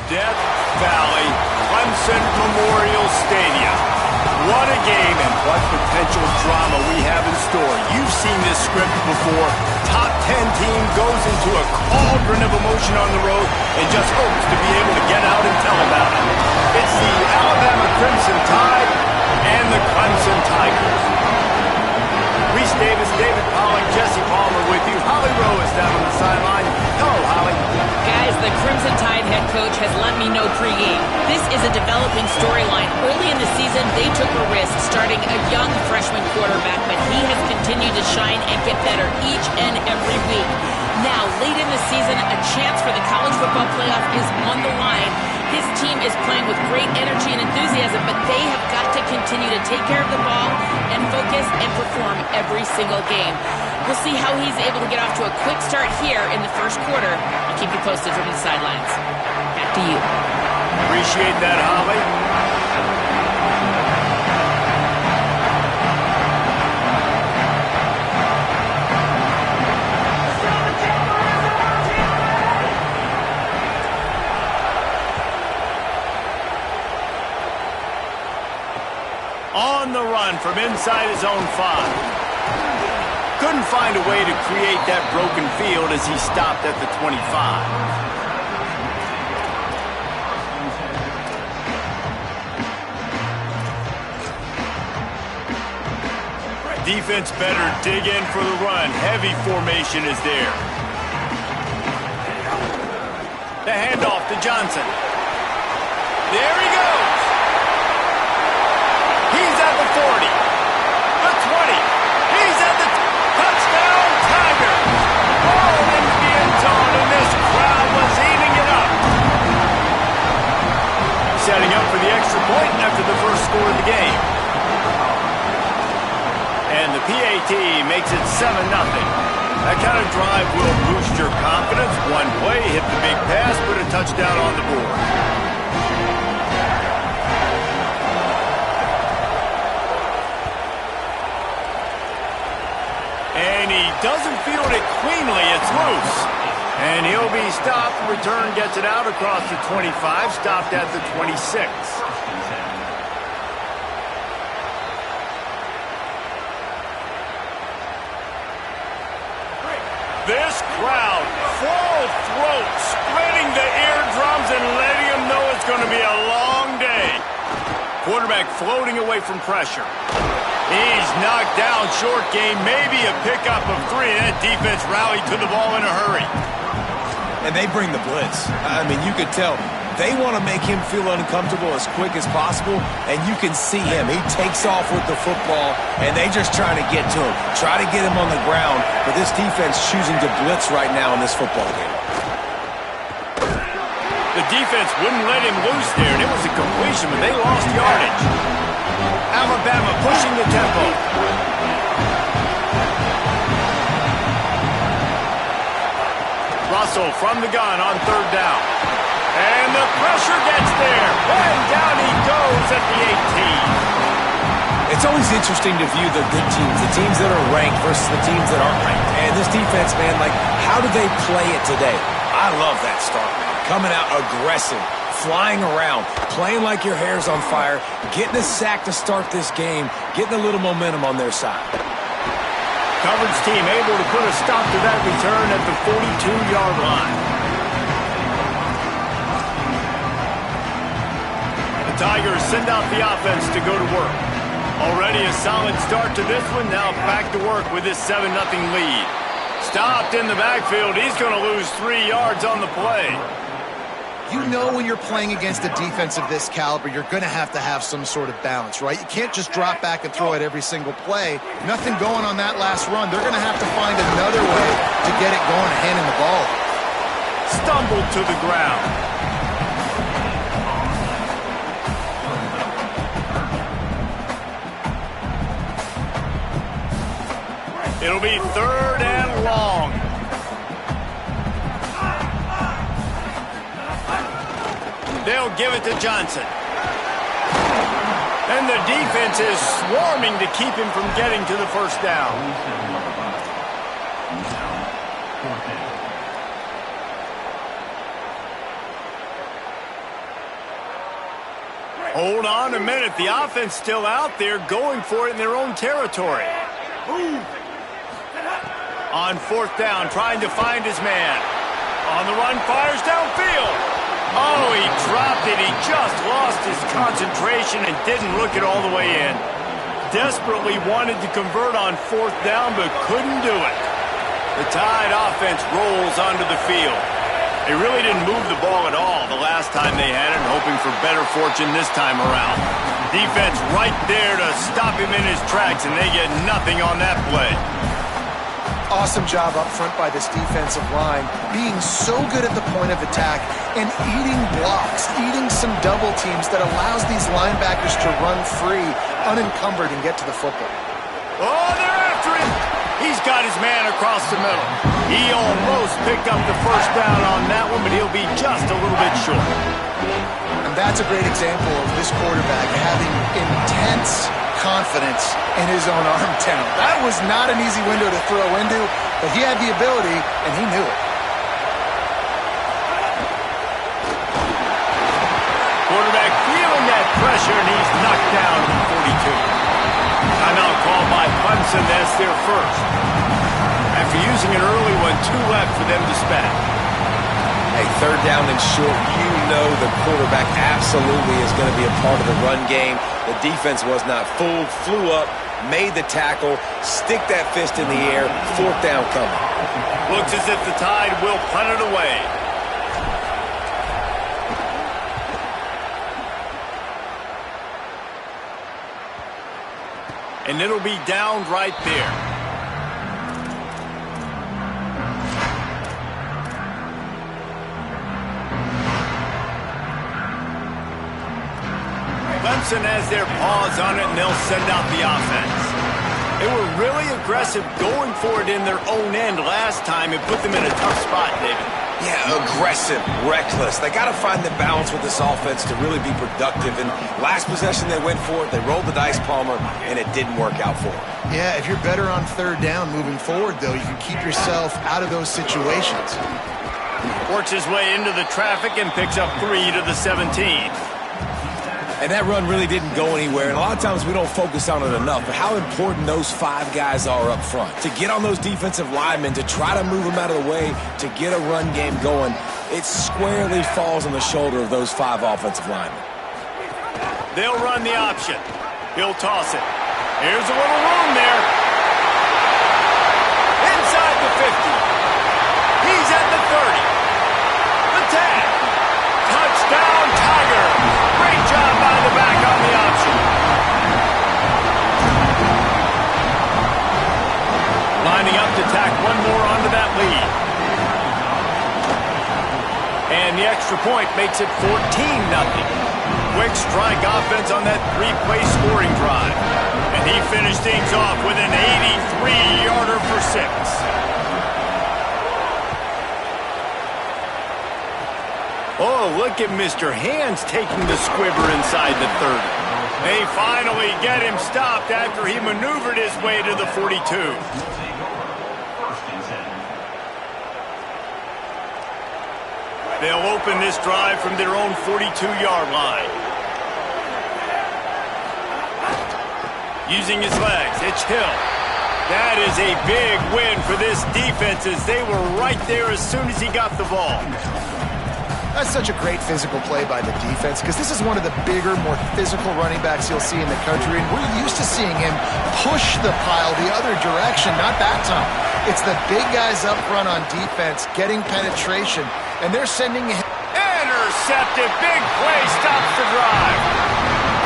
Death Valley, Clemson Memorial Stadium. What a game and what potential drama we have in store. You've seen this script before. Top 10 team goes into a cauldron of emotion on the road and just hopes to be able to get out and tell about it. It's the Alabama Crimson Tide and the Clemson Tigers. Reese Davis, David Pollock, Jesse Palmer with you. Holly Rowe is down on the sideline. Hello, Holly. Guys, the Crimson Tide head coach has let me know pregame. This is a developing storyline. Early in the season, they took a risk starting a young freshman quarterback, but he has continued to shine and get better each and every week. Now, late in the season, a chance for the college football playoff is on the line. His team is playing with great energy and enthusiasm, but they have got to continue to take care of the ball and focus and perform every single game. We'll see how he's able to get off to a quick start here in the first quarter. I'll keep you posted from the sidelines. Back to you. Appreciate that, Holly. On the run from inside his own 5. Couldn't find a way to create that broken field as he stopped at the 25. Defense better dig in for the run. Heavy formation is there. The handoff to Johnson. There he goes. He's at the 40. The 20. He's at the touchdown, Tigers. Ball into the end zone, and this crowd was eating it up. Setting up for the extra point after the first score of the game. And the PAT makes it 7-0. That kind of drive will boost your confidence. One play, hit the big pass, put a touchdown on the board. And he doesn't field it cleanly. It's loose. And he'll be stopped. Return gets it out across the 25. Stopped at the 26. This crowd, full throat, spreading the eardrums and letting them know it's going to be a long day. Quarterback floating away from pressure. He's knocked down short game, maybe a pickup of 3. That defense rallied to the ball in a hurry. And they bring the blitz. I mean, you could tell they want to make him feel uncomfortable as quick as possible, and you can see him. He takes off with the football, and they just trying to get to him, try to get him on the ground, but this defense choosing to blitz right now in this football game. The defense wouldn't let him loose there, and it was a completion, but they lost yardage. Alabama pushing the tempo. Russell from the gun on 3rd down. And the pressure gets there. And down he goes at the 18. It's always interesting to view the good teams, the teams that are ranked versus the teams that aren't ranked. And this defense, man, like, how do they play it today? I love that start, man. Coming out aggressive, flying around, playing like your hair's on fire, getting a sack to start this game, getting a little momentum on their side. Coverage team able to put a stop to that return at the 42-yard line. The Tigers send out the offense to go to work. Already a solid start to this one. Now back to work with this 7-0 lead. Stopped in the backfield. He's going to lose 3 yards on the play. You know when you're playing against a defense of this caliber, you're going to have some sort of balance, right? You can't just drop back and throw it every single play. Nothing going on that last run. They're going to have to find another way to get it going and handing the ball. Stumbled to the ground. It'll be 3rd and long. They'll give it to Johnson. And the defense is swarming to keep him from getting to the first down. Hold on a minute. The offense still out there going for it in their own territory. On fourth down, trying to find his man. On the run, fires downfield. Oh, he dropped it. He just lost his concentration and didn't look it all the way in. Desperately wanted to convert on fourth down, but couldn't do it. The Tide offense rolls onto the field. They really didn't move the ball at all the last time they had it, hoping for better fortune this time around. Defense right there to stop him in his tracks, and they get nothing on that play. Awesome job up front by this defensive line, being so good at the point of attack and eating blocks, eating some double teams that allows these linebackers to run free, unencumbered, and get to the football. Oh, they're after him. He's got his man across the middle. He almost picked up the first down on that one, but he'll be just a little bit short. And that's a great example of this quarterback having intense confidence in his own arm talent. That was not an easy window to throw into, but he had the ability, and he knew it. Quarterback feeling that pressure, and he's knocked down to the 42. Timeout called by Clemson. That's their first. After using an early one, 2 left for them to spend. Hey, third down and short, you know the quarterback absolutely is going to be a part of the run game. The defense was not fooled, flew up, made the tackle, stick that fist in the air, fourth down coming. Looks as if the Tide will punt it away. And it'll be down right there. Clemson has their paws on it, and they'll send out the offense. They were really aggressive going for it in their own end last time and put them in a tough spot, David. Yeah, aggressive, reckless. They got to find the balance with this offense to really be productive. And last possession they went for it, they rolled the dice, Palmer, and it didn't work out for them. Yeah, if you're better on third down moving forward, though, you can keep yourself out of those situations. Works his way into the traffic and picks up 3 to the 17. And that run really didn't go anywhere. And a lot of times we don't focus on it enough. But how important those 5 guys are up front. To get on those defensive linemen, to try to move them out of the way, to get a run game going, it squarely falls on the shoulder of those 5 offensive linemen. They'll run the option. He'll toss it. Here's a little room there. Inside the 50. He's at the 30. The tag. Touchdown, Tigers. Great job by the back on the option. Lining up to tack one more onto that lead. And the extra point makes it 14-0. Quick strike offense on that 3-play scoring drive. And he finished things off with an 83-yarder for 6. Oh, look at Mr. Hands taking the squibber inside the 30. They finally get him stopped after he maneuvered his way to the 42. They'll open this drive from their own 42-yard line. Using his legs, it's Hill. That is a big win for this defense as they were right there as soon as he got the ball. That's such a great physical play by the defense because this is one of the bigger, more physical running backs you'll see in the country, and we're used to seeing him push the pile the other direction, not that time. It's the big guys up front on defense getting penetration, and they're sending him. Intercepted, big play, stops the drive.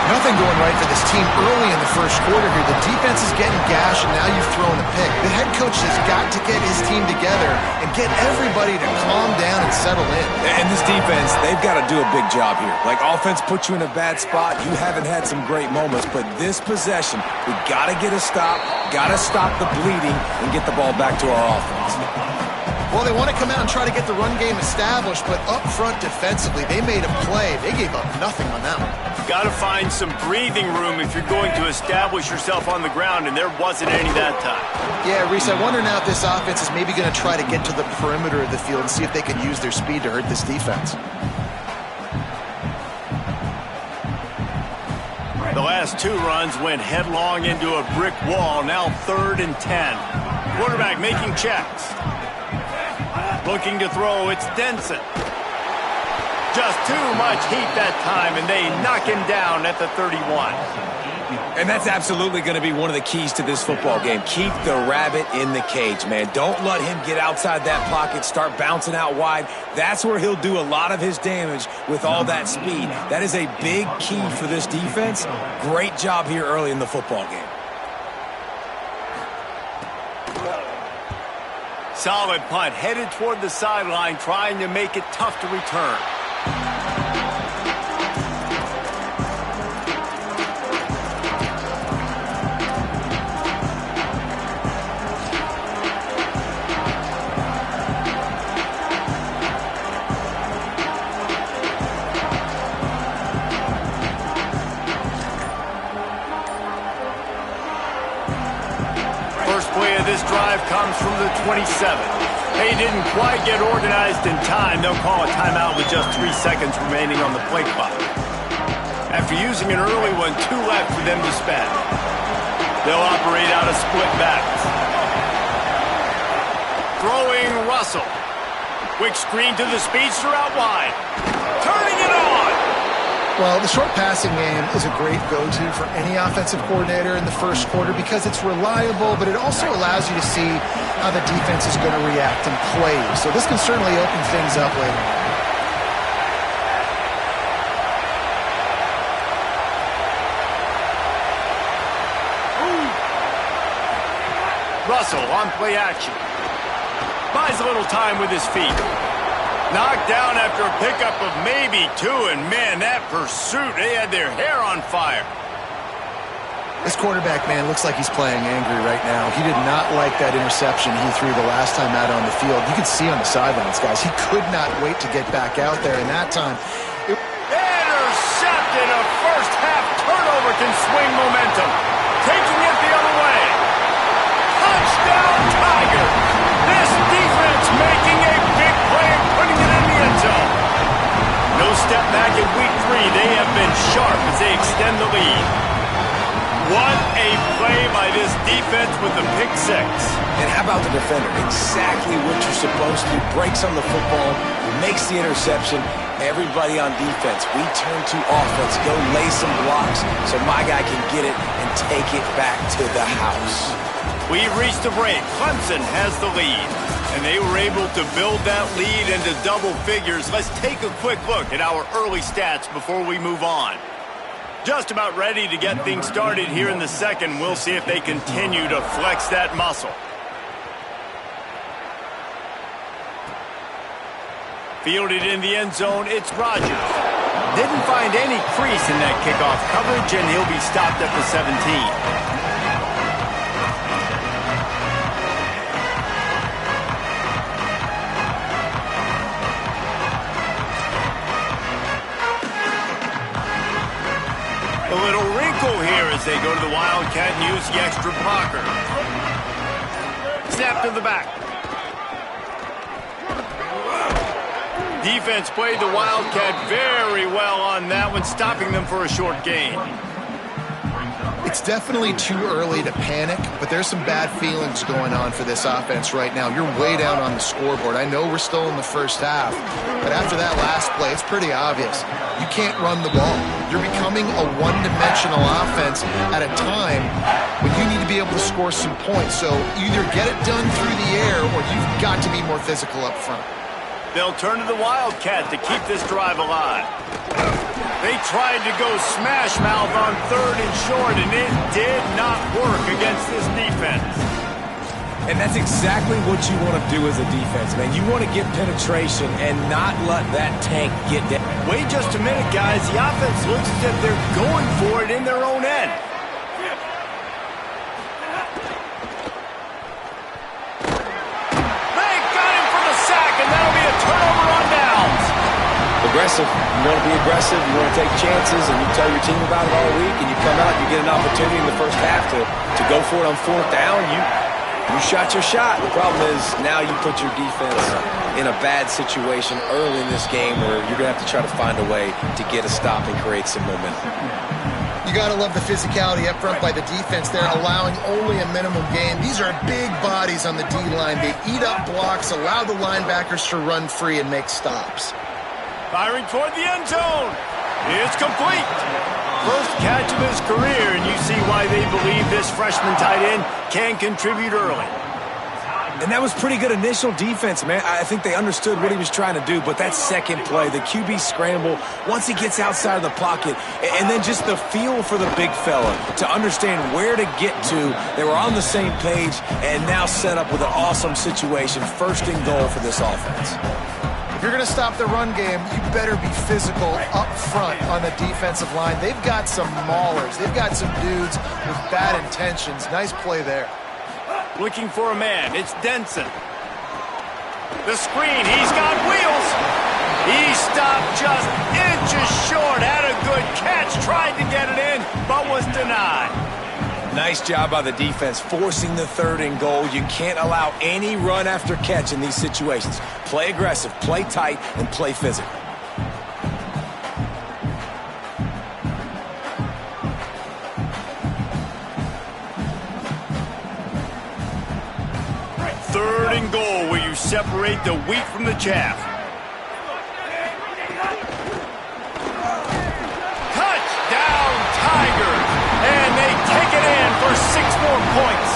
Nothing going right for this team early in the first quarter here. The defense is getting gashed, and now you've thrown a pick. The head coach has got to get his team together and get everybody to calm down and settle in. And this defense, they've got to do a big job here. Like, offense puts you in a bad spot. You haven't had some great moments, but this possession, we got to get a stop, got to stop the bleeding, and get the ball back to our offense. Well, they want to come out and try to get the run game established, but up front defensively, they made a play. They gave up nothing on that one. Got to find some breathing room if you're going to establish yourself on the ground, and there wasn't any that time. Yeah, Reese, I wonder now if this offense is maybe going to try to get to the perimeter of the field and see if they can use their speed to hurt this defense. The last 2 runs went headlong into a brick wall. Now 3rd and 10. Quarterback making checks. Looking to throw, it's Denson. Just too much heat that time, and they knock him down at the 31. And that's absolutely going to be one of the keys to this football game. Keep the rabbit in the cage, man. Don't let him get outside that pocket, start bouncing out wide. That's where he'll do a lot of his damage with all that speed. That is a big key for this defense. Great job here early in the football game. Solid punt, headed toward the sideline, trying to make it tough to return. This drive comes from the 27. They didn't quite get organized in time. They'll call a timeout with just 3 seconds remaining on the play clock. After using an early one, 2 left for them to spend. They'll operate out of split backs. Throwing Russell. Quick screen to the speedster out wide. Turning it on. Well, the short passing game is a great go-to for any offensive coordinator in the first quarter because it's reliable, but it also allows you to see how the defense is going to react and play. So this can certainly open things up later. Russell on play action. Buys a little time with his feet. Knocked down after a pickup of maybe 2, and man, that pursuit, they had their hair on fire. This quarterback, man, looks like he's playing angry right now. He did not like that interception he threw the last time out on the field. You could see on the sidelines, guys, he could not wait to get back out there, and that time... Intercepted! A first-half turnover can swing momentum. Taking it the other way. Touchdown, Tiger! This defense making a big play and putting it in the end zone. No step back in week 3. They have been sharp as they extend the lead. What a play by this defense with the pick 6. And how about the defender? Exactly what you're supposed to. Breaks on the football, makes the interception. Everybody on defense, we turn to offense. Go lay some blocks so my guy can get it and take it back to the house. We've reached the break. Clemson has the lead, and they were able to build that lead into double figures. Let's take a quick look at our early stats before we move on. Just about ready to get things started here in the second. We'll see if they continue to flex that muscle. Fielded in the end zone, it's Rodgers. Didn't find any crease in that kickoff coverage, and he'll be stopped at the 17. A little wrinkle here as they go to the Wildcat and use the extra blocker. Snap to the back. Defense played the Wildcat very well on that one, stopping them for a short gain. It's definitely too early to panic, but there's some bad feelings going on for this offense right now. You're way down on the scoreboard. I know we're still in the first half, but after that last play, it's pretty obvious. You can't run the ball. You're becoming a one-dimensional offense at a time when you need to be able to score some points. So either get it done through the air or you've got to be more physical up front. They'll turn to the Wildcat to keep this drive alive. They tried to go smash mouth on 3rd and short, and it did not work against this defense. And that's exactly what you want to do as a defense, man. You want to get penetration and not let that tank get down. Wait just a minute, guys. The offense looks as if they're going for it in their own end. They got him for the sack, and that'll be a turnover on downs. Aggressive. You want to be aggressive. You want to take chances, and you tell your team about it all week, and you come out, you get an opportunity in the first half to go for it on 4th down. You shot your shot. The problem is now you put your defense in a bad situation early in this game where you're going to have to try to find a way to get a stop and create some momentum. You got to love the physicality up front by the defense there, allowing only a minimum gain. These are big bodies on the D-line. They eat up blocks, allow the linebackers to run free and make stops. Firing toward the end zone. It's complete. First catch of his career, and you see why they believe this freshman tight end can contribute early. And that was pretty good initial defense, man. I think they understood what he was trying to do, but that second play, the QB scramble, once he gets outside of the pocket, and then just the feel for the big fella to understand where to get to. They were on the same page and now set up with an awesome situation, first and goal for this offense. If you're going to stop the run game, you better be physical up front on the defensive line. They've got some maulers. They've got some dudes with bad intentions. Nice play there. Looking for a man. It's Denson. The screen. He's got wheels. He stopped just inches short. Had a good catch. Tried to get it in, but was denied. Nice job by the defense forcing the third and goal. You can't allow any run after catch in these situations. Play aggressive, play tight, and play physical. Third and goal, where you separate the wheat from the chaff. Touchdown, Tigers! And they take it in for 6 more points.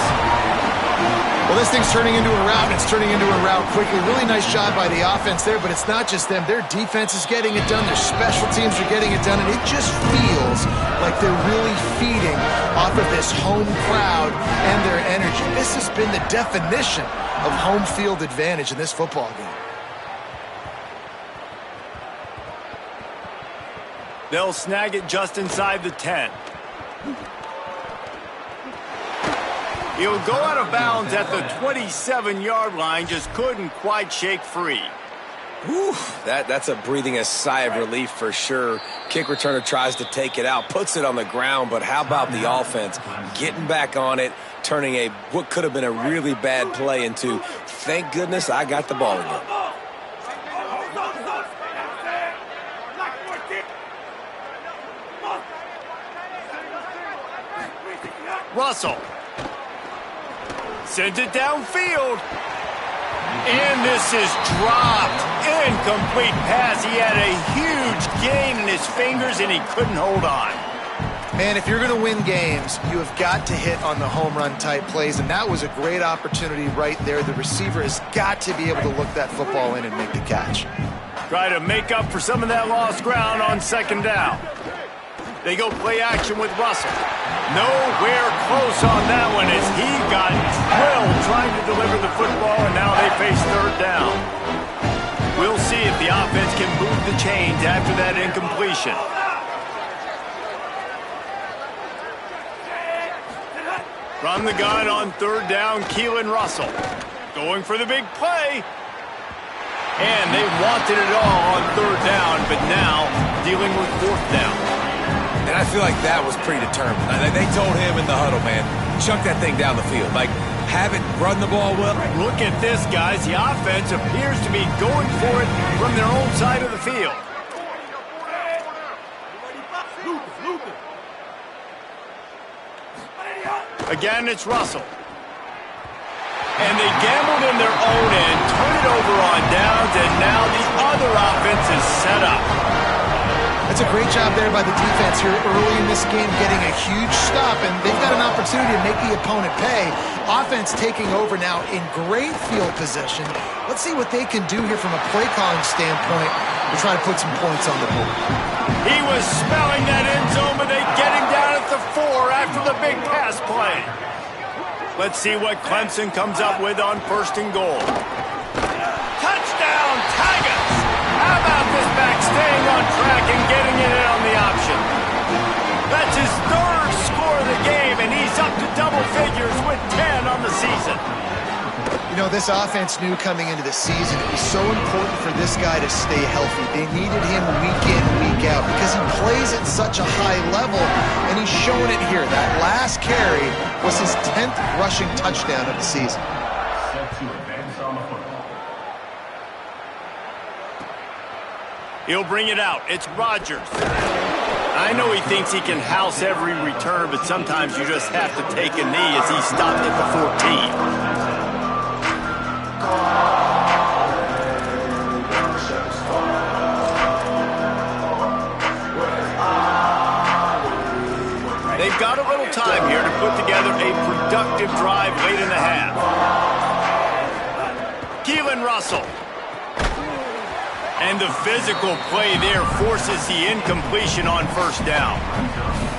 Well, this thing's turning into a rout, and it's turning into a rout quickly. Really nice job by the offense there, but it's not just them. Their defense is getting it done. Their special teams are getting it done, and it just feels like they're really feeding off of this home crowd and their energy. This has been the definition of home field advantage in this football game. They'll snag it just inside the 10. He'll go out of bounds at the 27-yard line, just couldn't quite shake free. Whew, that's a breathing a sigh of relief for sure. Kick returner tries to take it out, puts it on the ground, but how about the offense getting back on it, turning what could have been a really bad play into, thank goodness I got the ball again. Russell sends it downfield. And this is dropped. Incomplete pass. He had a huge gain in his fingers, and he couldn't hold on. Man, if you're going to win games, you have got to hit on the home run type plays, and that was a great opportunity right there. The receiver has got to be able to look that football in and make the catch. Try to make up for some of that lost ground on second down. They go play action with Russell. Nowhere close on that one as he got drilled trying to deliver the football, and now they face third down. We'll see if the offense can move the chains after that incompletion. From the gun on third down, Keelan Russell. Going for the big play. And they wanted it all on third down, but now dealing with fourth down. And I feel like that was predetermined. They told him in the huddle, man, chuck that thing down the field. Like, have it run the ball well. Look at this, guys. The offense appears to be going for it from their own side of the field. Again, it's Russell. And they gambled in their own end, turn it over on downs, and now the other offense is set up. That's a great job there by the defense here early in this game, getting a huge stop, and they've got an opportunity to make the opponent pay. Offense taking over now in great field position. Let's see what they can do here from a play calling standpoint to try to put some points on the board. He was smelling that end zone, but they get him down at the 4 after the big pass play. Let's see what Clemson comes up with on first and goal. Touchdown, Tigers! How about this back staying on track and getting it in on the option? That's his third score of the game, and he's up to double figures with 10 on the season. You know, this offense knew coming into the season it was so important for this guy to stay healthy. They needed him week in, week out because he plays at such a high level, and he's showing it here. That last carry was his 10th rushing touchdown of the season. He'll bring it out. It's Rodgers. I know he thinks he can house every return, but sometimes you just have to take a knee as he stopped at the 14. They've got a little time here to put together a productive drive late in the half. Keelan Russell. And the physical play there forces the incompletion on first down.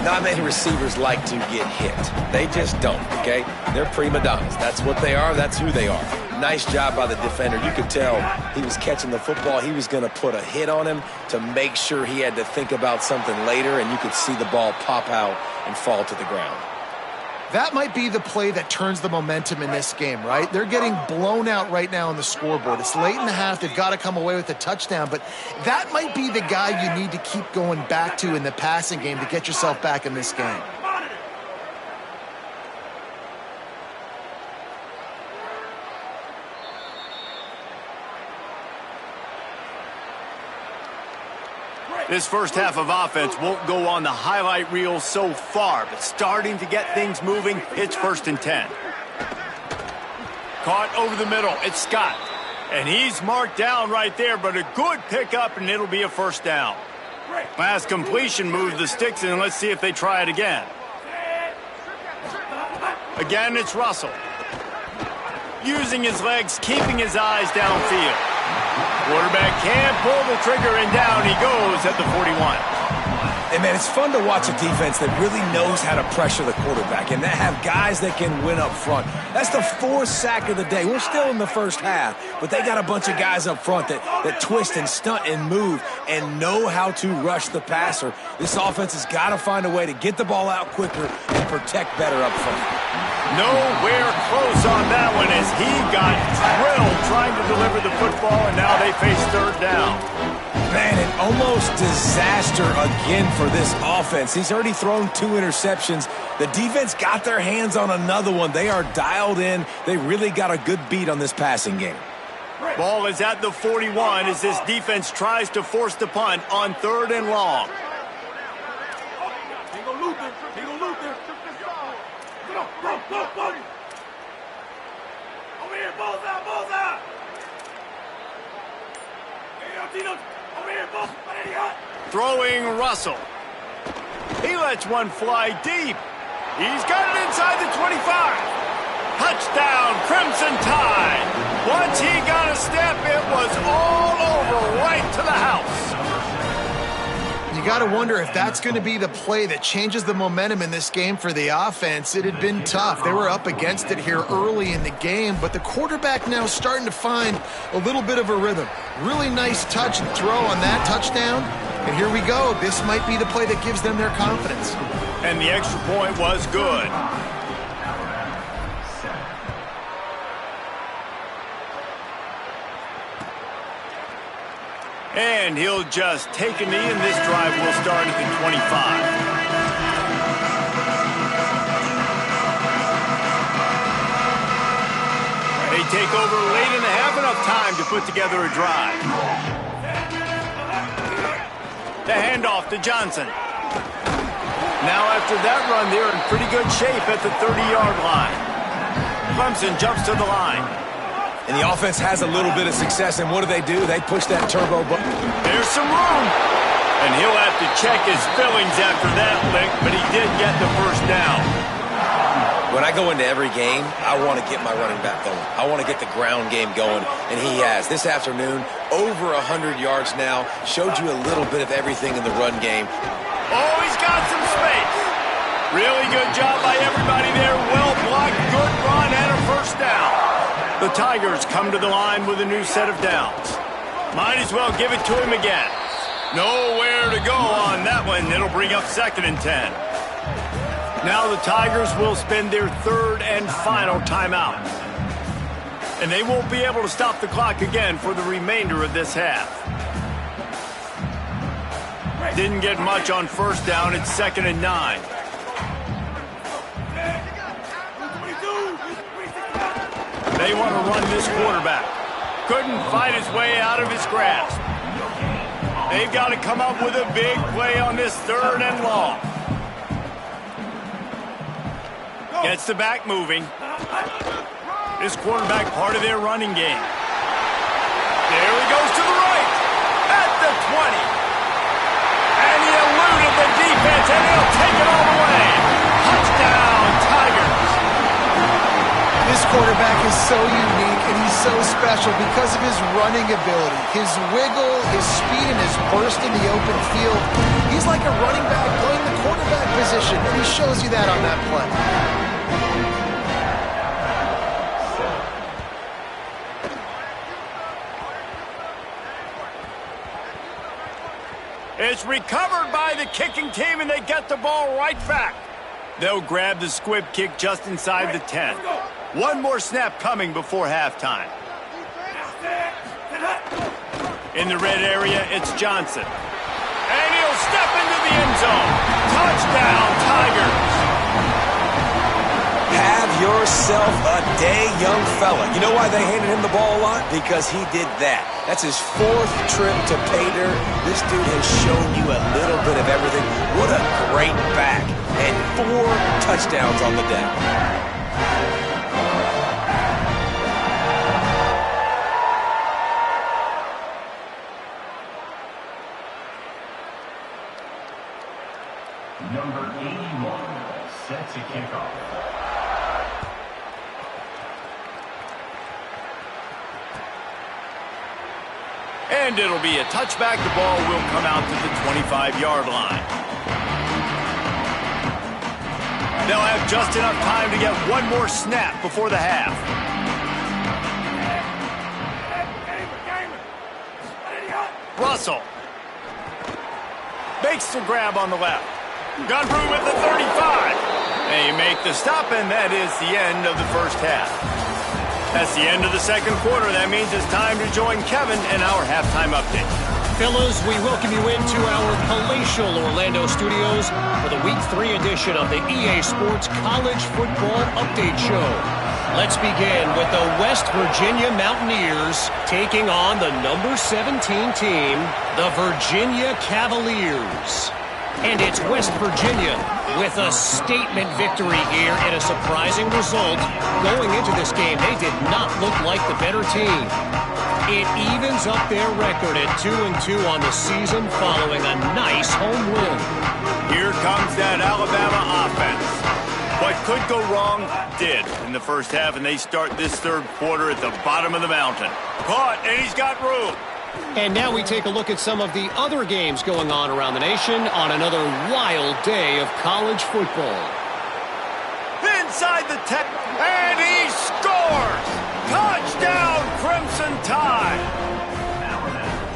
Not many receivers like to get hit. They just don't, okay? They're prima donnas. That's what they are. That's who they are. Nice job by the defender. You could tell he was catching the football. He was going to put a hit on him to make sure he had to think about something later, and you could see the ball pop out and fall to the ground. That might be the play that turns the momentum in this game, right? They're getting blown out right now on the scoreboard. It's late in the half. They've got to come away with a touchdown, but that might be the guy you need to keep going back to in the passing game to get yourself back in this game. This first half of offense won't go on the highlight reel so far, but starting to get things moving, it's 1st and 10. Caught over the middle, it's Scott. And he's marked down right there, but a good pickup, and it'll be a first down. Last completion moves the sticks in, and let's see if they try it again. Again, it's Russell. Using his legs, keeping his eyes downfield. Quarterback can't pull the trigger, and down he goes at the 41. And, man, it's fun to watch a defense that really knows how to pressure the quarterback and that have guys that can win up front. That's the 4th sack of the day. We're still in the first half, but they got a bunch of guys up front that twist and stunt and move and know how to rush the passer. This offense has got to find a way to get the ball out quicker and protect better up front. Nowhere close on that one as he got drilled trying to deliver the football, and now they face 3rd down. Man, an almost disaster again for this offense. He's already thrown 2 interceptions. The defense got their hands on another one. They are dialed in. They really got a good beat on this passing game. Ball is at the 41 as this defense tries to force the punt on 3rd and long. Throwing Russell. He lets one fly deep. He's got it inside the 25. Touchdown, Crimson Tide. Once he got a step, it was all over right to the house. You got to wonder if that's going to be the play that changes the momentum in this game for the offense. It had been tough. They were up against it here early in the game, but the quarterback now starting to find a little bit of a rhythm. Really nice touch and throw on that touchdown. And here we go. This might be the play that gives them their confidence. And the extra point was good. And he'll just take a knee, and this drive will start at the 25. They take over late in the half, enough time to put together a drive. The handoff to Johnson. Now after that run, they're in pretty good shape at the 30-yard line. Clemson jumps to the line. And the offense has a little bit of success, and what do? They push that turbo button. There's some room. And he'll have to check his fillings after that lick, but he did get the first down. When I go into every game, I want to get my running back going. I want to get the ground game going, and he has. This afternoon, over 100 yards now, showed you a little bit of everything in the run game. Oh, he's got some space. Really good job by everybody there. Well blocked, good run, and a first down. The Tigers come to the line with a new set of downs. Might as well give it to him again. Nowhere to go on that one. It'll bring up 2nd and 10. Now the Tigers will spend their 3rd and final timeout. And they won't be able to stop the clock again for the remainder of this half. Didn't get much on first down. It's 2nd and 9. They want to run this quarterback. Couldn't fight his way out of his grasp. They've got to come up with a big play on this 3rd and long. Gets the back moving. This quarterback part of their running game. There he goes to the right. At the 20. And he eluded the defense, and he'll take it all the way. Touchdown, Tigers. This quarterback is so unique, and he's so special because of his running ability. His wiggle, his speed, and his burst in the open field. He's like a running back playing the quarterback position, and he shows you that on that play. It's recovered by the kicking team, and they get the ball right back. They'll grab the squib kick just inside the 10. One more snap coming before halftime. In the red area, it's Johnson. And he'll step into the end zone. Touchdown, Tigers. Have yourself a day, young fella. You know why they handed him the ball a lot? Because he did that. That's his 4th trip to pay dirt. This dude has shown you a little bit of everything. What a great back. And 4 touchdowns on the deck. Number 81, set to kick off. And it'll be a touchback. The ball will come out to the 25-yard line. They'll have just enough time to get one more snap before the half. Russell makes the grab on the left. Got room at the 35. They make the stop, and that is the end of the first half. That's the end of the second quarter. That means it's time to join Kevin in our halftime update. Fellas, we welcome you into our palatial Orlando studios for the Week 3 edition of the EA Sports College Football Update Show. Let's begin with the West Virginia Mountaineers taking on the number 17 team, the Virginia Cavaliers. And it's West Virginia with a statement victory here and a surprising result. Going into this game, they did not look like the better team. It evens up their record at 2-2 on the season following a nice home win. Here comes that Alabama offense. What could go wrong did in the first half, and they start this third quarter at the bottom of the mountain. Caught, and he's got room. And now we take a look at some of the other games going on around the nation on another wild day of college football. Inside the 10, and he scores! Touchdown, Crimson Tide!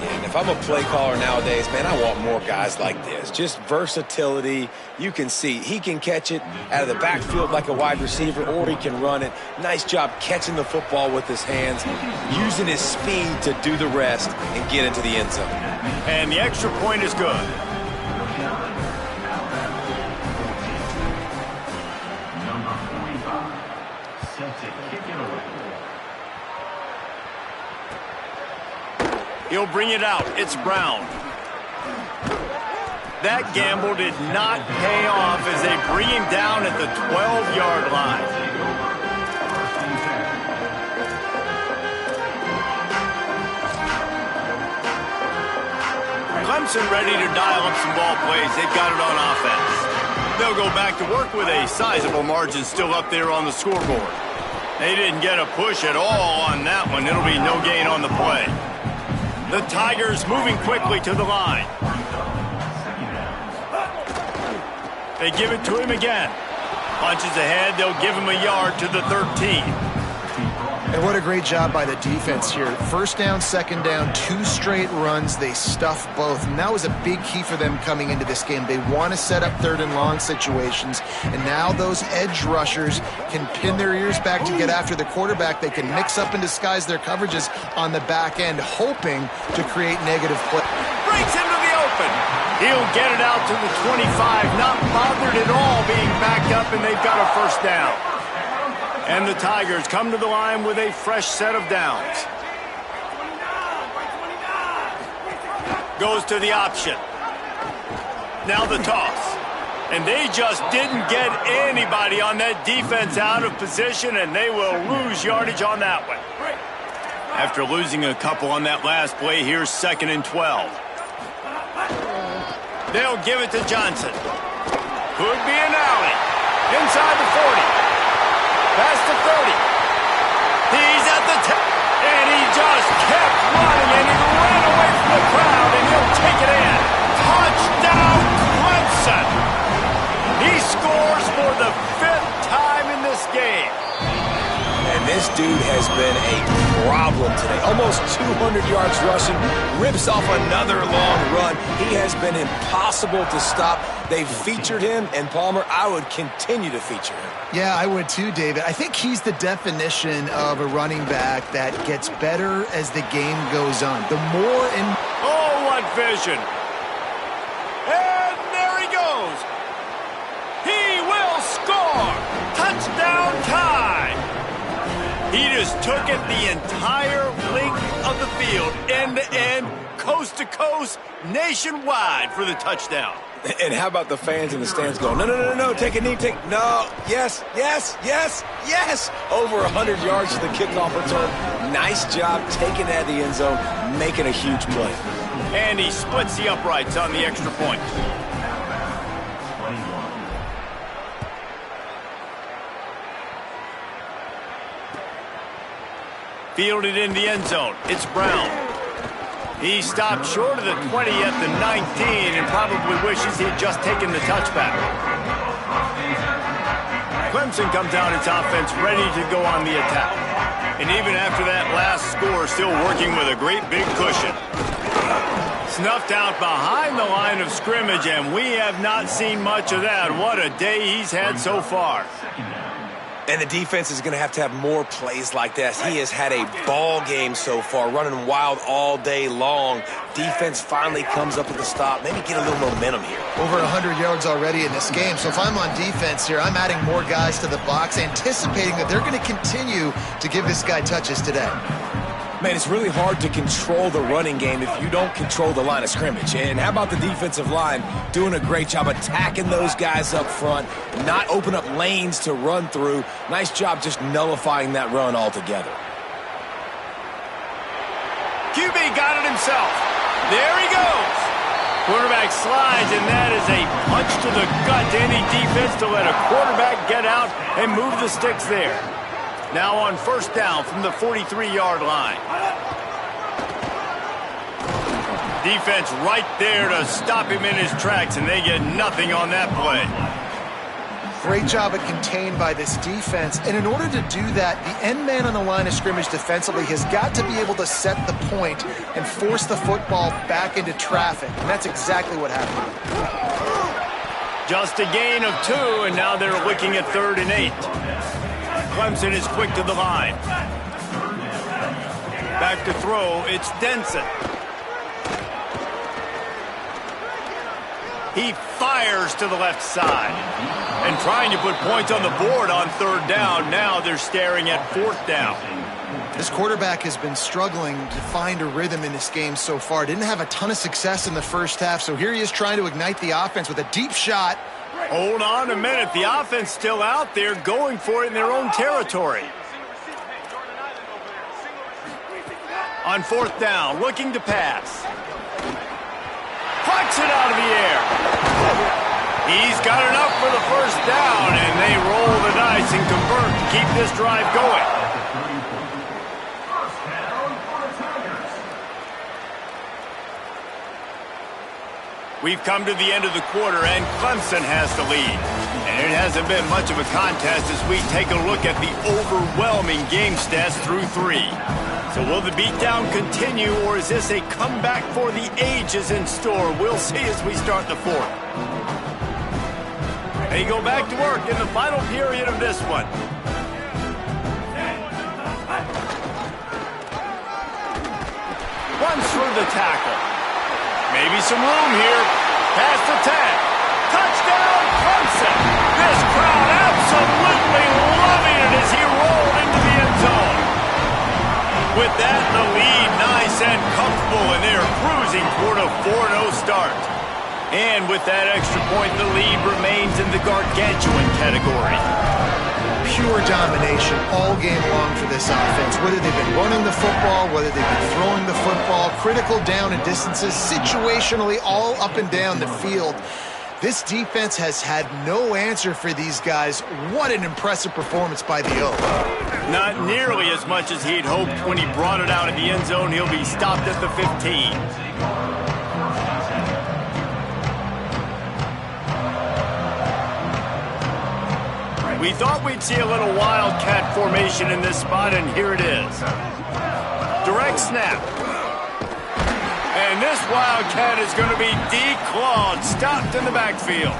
And if I'm a play caller nowadays, man, I want more guys like this. Just versatility. You can see he can catch it out of the backfield like a wide receiver, or he can run it. Nice job catching the football with his hands, using his speed to do the rest and get into the end zone. And the extra point is good. Number 45, set to kick it away. He'll bring it out. It's Brown. That gamble did not pay off as they bring him down at the 12-yard line. Clemson ready to dial up some ball plays. They've got it on offense. They'll go back to work with a sizable margin still up there on the scoreboard. They didn't get a push at all on that one. It'll be no gain on the play. The Tigers moving quickly to the line. They give it to him again. Punches ahead. They'll give him a yard to the 13. And what a great job by the defense here. First down, second down, 2 straight runs. They stuffed both. And that was a big key for them coming into this game. They want to set up 3rd and long situations. And now those edge rushers can pin their ears back to get after the quarterback. They can mix up and disguise their coverages on the back end, hoping to create negative play. Breaks into the open. He'll get it out to the 25. Not bothered at all being backed up, and they've got a first down. And the Tigers come to the line with a fresh set of downs. Goes to the option. Now the toss. And they just didn't get anybody on that defense out of position, and they will lose yardage on that one. After losing a couple on that last play, here's 2nd and 12. They'll give it to Johnson. Could be an alley. Inside the 40. Past the 30. He's at the 10. And he just kept running, and he ran away from the crowd, and he'll take it in. Touchdown, Clemson. He scores for the 5th time in this game. And this dude has been a problem today. Almost 200 yards rushing, rips off another long run. He has been impossible to stop. They've featured him, and Palmer, I would continue to feature him. Yeah, I would too, David. I think he's the definition of a running back that gets better as the game goes on. The more in... Oh, what vision. And there he goes. He will score. Touchdown time. He just took it the entire length of the field, end to end, coast to coast, nationwide for the touchdown. And how about the fans in the stands going, no, no, no, no, take a knee, no, yes, yes, yes, yes. Over 100 yards to the kickoff return. Nice job taking it out of the end zone, making a huge play. And he splits the uprights on the extra point. Fielded in the end zone. It's Brown. He stopped short of the 20 at the 19 and probably wishes he had just taken the touchback. Clemson comes out its offense ready to go on the attack. And even after that last score, still working with a great big cushion. Snuffed out behind the line of scrimmage, and we have not seen much of that. What a day he's had so far. And the defense is going to have more plays like this. He has had a ball game so far, running wild all day long. Defense finally comes up with a stop. Maybe get a little momentum here. Over 100 yards already in this game. So if I'm on defense here, I'm adding more guys to the box, anticipating that they're going to continue to give this guy touches today. Man, it's really hard to control the running game if you don't control the line of scrimmage. And how about the defensive line doing a great job attacking those guys up front, not open up lanes to run through. Nice job just nullifying that run altogether. QB got it himself. There he goes. Quarterback slides, and that is a punch to the gut to any defense to let a quarterback get out and move the sticks there. Now on 1st down from the 43-yard line. Defense right there to stop him in his tracks, and they get nothing on that play. Great job at contained by this defense. And in order to do that, the end man on the line of scrimmage defensively has got to be able to set the point and force the football back into traffic. And that's exactly what happened. Just a gain of 2, and now they're looking at 3rd and 8. Clemson is quick to the line. Back to throw, it's Denson. He fires to the left side. And trying to put points on the board on 3rd down. Now they're staring at 4th down. This quarterback has been struggling to find a rhythm in this game so far. Didn't have a ton of success in the first half, so here he is trying to ignite the offense with a deep shot. Hold on a minute. The offense still out there going for it in their own territory. On 4th down, looking to pass. Plucks it out of the air. He's got enough for the 1st down, and they roll the dice and convert to keep this drive going. We've come to the end of the quarter, and Clemson has the lead. And it hasn't been much of a contest as we take a look at the overwhelming game stats through 3. So will the beatdown continue, or is this a comeback for the ages in store? We'll see as we start the 4th. They go back to work in the final period of this one. Runs through the tackle. Maybe some room here. Past the 10. Touchdown, Clemson. This crowd absolutely loving it as he rolled into the end zone. With that, the lead nice and comfortable, and they're cruising toward a And with that extra point, the lead remains in the gargantuan category. Pure domination all game long for this offense. Whether they've been running the football, whether they've been throwing the football, critical down and distances, situationally all up and down the field. This defense has had no answer for these guys. What an impressive performance by the O. Not nearly as much as he'd hoped when he brought it out of the end zone. He'll be stopped at the 15. We thought we'd see a little wildcat formation in this spot, and here it is. Direct snap. And this wildcat is going to be declawed, stopped in the backfield.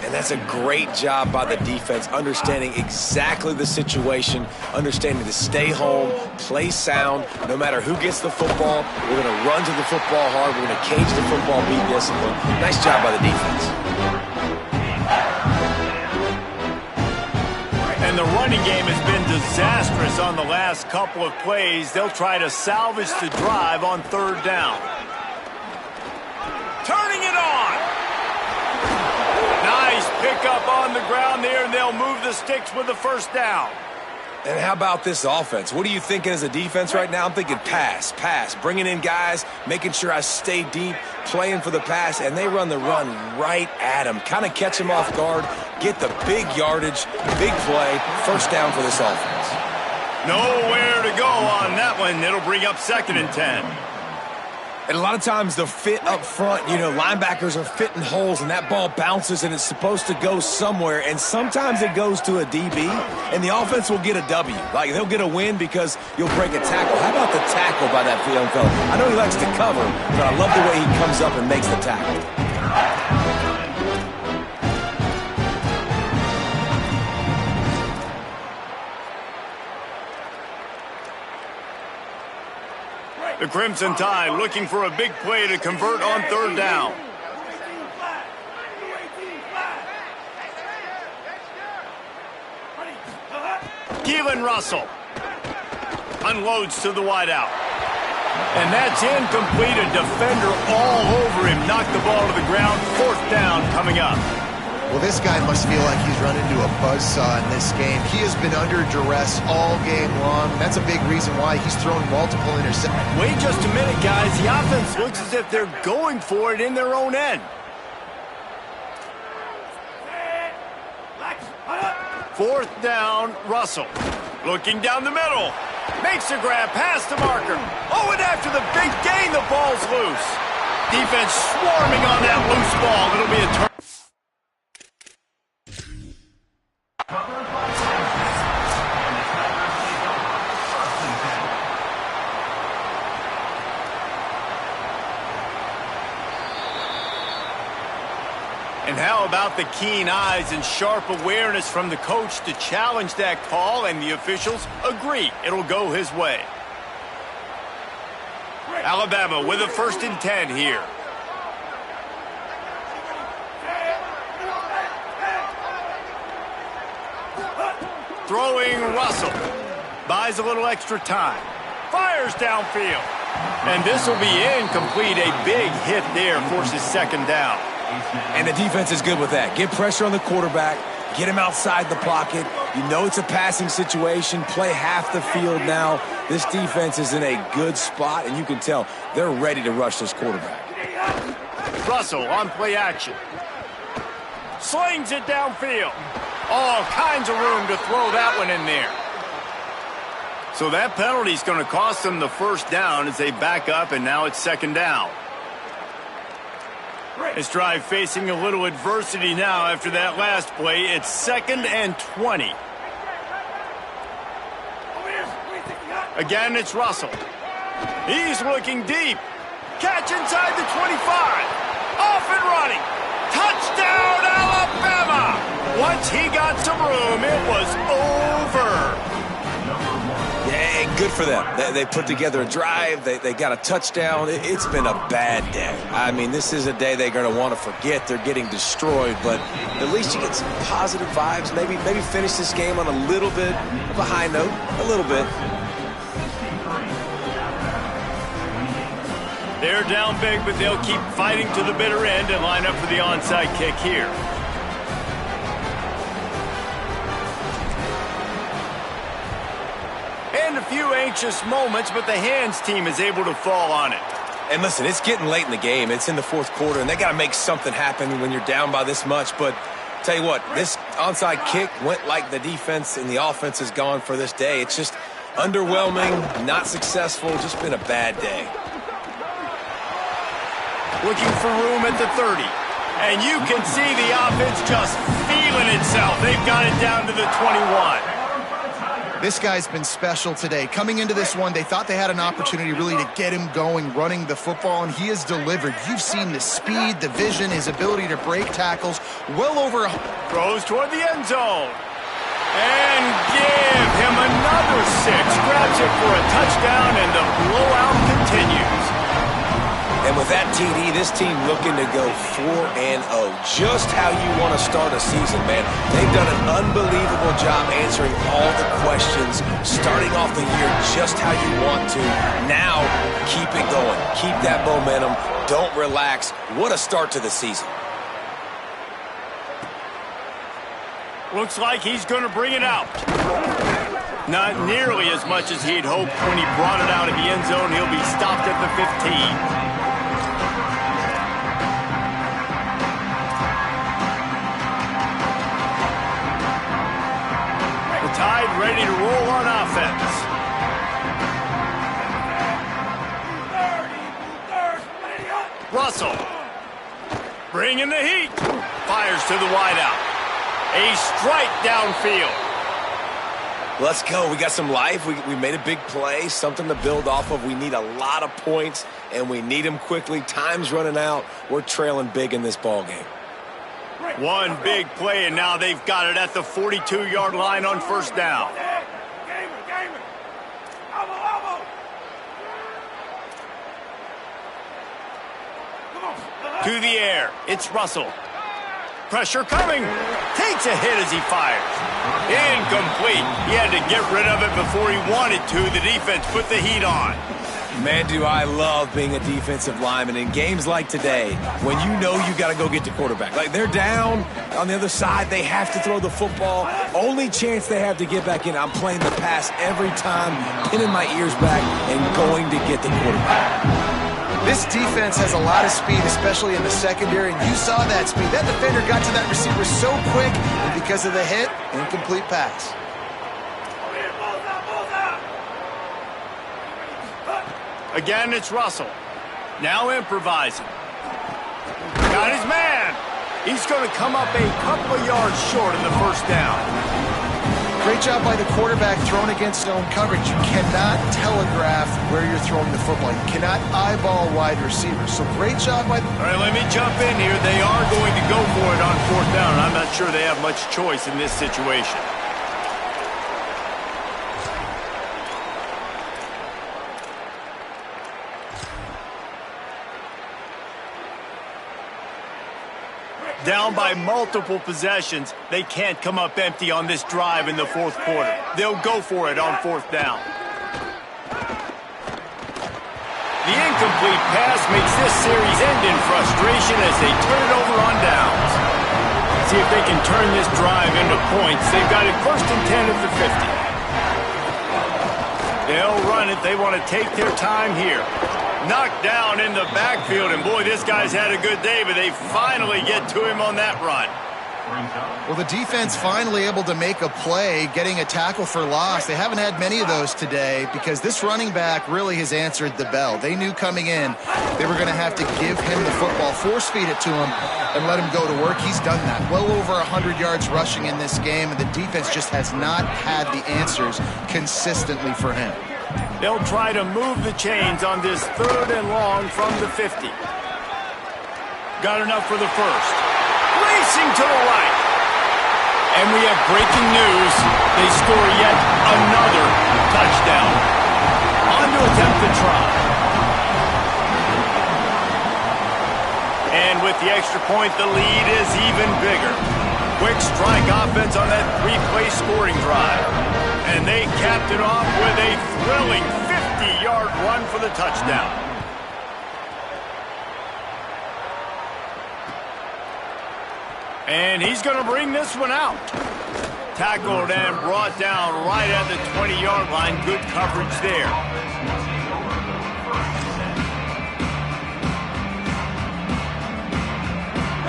And that's a great job by the defense, understanding exactly the situation, understanding to stay home, play sound. No matter who gets the football, we're going to run to the football hard. We're going to cage the football, be disciplined. Nice job by the defense. And the running game has been disastrous on the last couple of plays. They'll try to salvage the drive on third down. Turning it on. Nice pickup on the ground there, and they'll move the sticks with the first down. And how about this offense? What are you thinking as a defense right now? I'm thinking pass, bringing in guys, making sure I stay deep, playing for the pass, and they run the run right at them. Kind of catch them off guard, get the big yardage, big play, first down for this offense. Nowhere to go on that one. It'll bring up 2nd and 10. And a lot of times the fit up front, you know, linebackers are fitting holes and that ball bounces and it's supposed to go somewhere. And sometimes it goes to a DB and the offense will get a W. Like they'll get a win because you'll break a tackle. How about the tackle by that young fella? I know he likes to cover, but I love the way he comes up and makes the tackle. The Crimson Tide looking for a big play to convert on third down. Keelan Russell unloads to the wideout. And that's incomplete. A defender all over him. Knocked the ball to the ground. Fourth down coming up. Well, this guy must feel like he's run into a buzzsaw in this game. He has been under duress all game long. That's a big reason why he's thrown multiple interceptions. Wait just a minute, guys. The offense looks as if they're going for it in their own end. Fourth down, Russell. Looking down the middle. Makes a grab past the marker. Oh, and after the big gain, the ball's loose. Defense swarming on that loose ball. It'll be a turn. And how about the keen eyes and sharp awareness from the coach to challenge that call, and the officials agree it'll go his way. Alabama with a 1st and 10 here. Throwing Russell. Buys a little extra time. Fires downfield. And this will be incomplete. A big hit there forces 2nd down. And the defense is good with that. Get pressure on the quarterback. Get him outside the pocket. You know it's a passing situation. Play half the field now. This defense is in a good spot, and you can tell they're ready to rush this quarterback. Russell on play action. Slings it downfield. All kinds of room to throw that one in there. So that penalty is going to cost them the first down as they back up, and now it's 2nd down. This drive facing a little adversity now after that last play. It's 2nd and 20. Again, it's Russell. He's looking deep. Catch inside the 25. Off and running. Touchdown, Alabama! Once he got some room, it was over. Yeah, good for them. They put together a drive. They got a touchdown. It's been a bad day. I mean, this is a day they're going to want to forget. They're getting destroyed, but at least you get some positive vibes. Maybe finish this game on a little bit of a high note. A little bit. They're down big, but they'll keep fighting to the bitter end and line up for the onside kick here. And a few anxious moments, but the hands team is able to fall on it. And listen, it's getting late in the game. It's in the fourth quarter, and they got to make something happen when you're down by this much. But tell you what, this onside kick went like the defense and the offense is gone for this day. It's just underwhelming, not successful, just been a bad day. Looking for room at the 30. And you can see the offense just feeling itself. They've got it down to the 21. This guy's been special today. Coming into this one, they thought they had an opportunity really to get him going, running the football, and he has delivered. You've seen the speed, the vision, his ability to break tackles. Well over... Throws toward the end zone. And give him another 6. Grabs it for a touchdown, and the blowout continues. And with that TD, this team looking to go 4-0. Just how you want to start a season, man. They've done an unbelievable job answering all the questions, starting off the year just how you want to. Now, keep it going. Keep that momentum. Don't relax. What a start to the season. Looks like he's going to bring it out. Not nearly as much as he'd hoped when he brought it out of the end zone. He'll be stopped at the 15. Tide ready to roll on offense. Russell bringing the heat. Fires to the wideout. A strike downfield. Let's go. We got some life. We made a big play, something to build off of. We need a lot of points, and we need them quickly. Time's running out. We're trailing big in this ball game. One big play, and now they've got it at the 42-yard line on first down. To the air. It's Russell. Pressure coming. Takes a hit as he fires. Incomplete. He had to get rid of it before he wanted to. The defense put the heat on. Man, do I love being a defensive lineman in games like today when you know you got to go get the quarterback. Like, they're down on the other side. They have to throw the football. Only chance they have to get back in. I'm playing the pass every time, pinning my ears back and going to get the quarterback. This defense has a lot of speed, especially in the secondary, and you saw that speed. That defender got to that receiver so quick, and because of the hit, incomplete pass. Again, it's Russell. Now improvising. Got his man. He's going to come up a couple of yards short of the first down. Great job by the quarterback throwing against zone coverage. You cannot telegraph where you're throwing the football. You cannot eyeball wide receivers. So great job by... All right, let me jump in here. They are going to go for it on fourth down. I'm not sure they have much choice in this situation. Down by multiple possessions, they can't come up empty on this drive in the fourth quarter. They'll go for it on fourth down. The incomplete pass makes this series end in frustration as they turn it over on downs. See if they can turn this drive into points. They've got it first and 10 at the 50. They'll run it. They want to take their time here. Knocked down in the backfield, and boy, this guy's had a good day, but they finally get to him on that run. Well, the defense finally able to make a play, getting a tackle for loss. They haven't had many of those today because this running back really has answered the bell. They knew coming in they were going to have to give him the football, force-feed it to him, and let him go to work. He's done that. Well over 100 yards rushing in this game, and the defense just has not had the answers consistently for him. They'll try to move the chains on this third and long from the 50. Got enough for the first. Racing to the right. And we have breaking news. They score yet another touchdown. On to attempt the try. And with the extra point, the lead is even bigger. Quick strike offense on that three-play scoring drive. And they capped it off with a thrilling 50-yard run for the touchdown. And he's going to bring this one out. Tackled and brought down right at the 20-yard line. Good coverage there.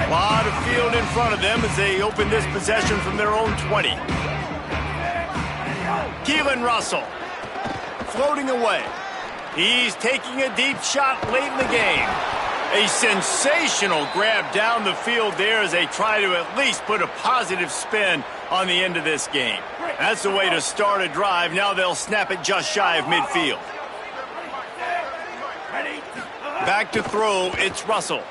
A lot of field in front of them as they open this possession from their own 20. Keelan Russell floating away. He's taking a deep shot late in the game. A sensational grab down the field there as they try to at least put a positive spin on the end of this game. That's the way to start a drive. Now they'll snap it just shy of midfield. Back to throw, it's Russell.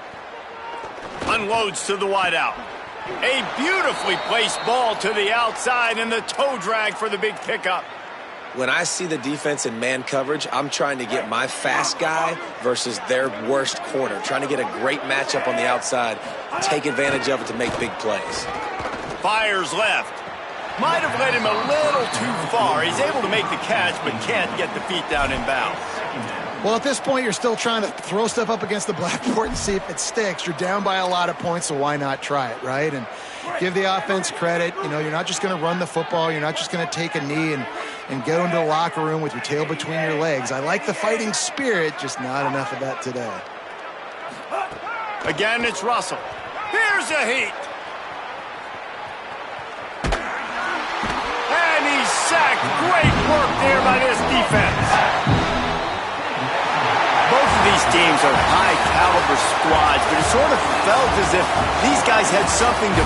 Unloads to the wideout. A beautifully placed ball to the outside and the toe drag for the big pickup. When I see the defense in man coverage, I'm trying to get my fast guy versus their worst corner. Trying to get a great matchup on the outside, take advantage of it to make big plays. Fires left. Might have led him a little too far. He's able to make the catch, but can't get the feet down in bounds. Well, at this point, you're still trying to throw stuff up against the blackboard and see if it sticks. You're down by a lot of points, so why not try it, right? And give the offense credit. You know, you're not just going to run the football. You're not just going to take a knee and go into the locker room with your tail between your legs. I like the fighting spirit, just not enough of that today. Again, it's Russell. Here's a heat. And he's sacked. Great work there by this defense. Both of these teams are high-caliber squads, but it sort of felt as if these guys had something to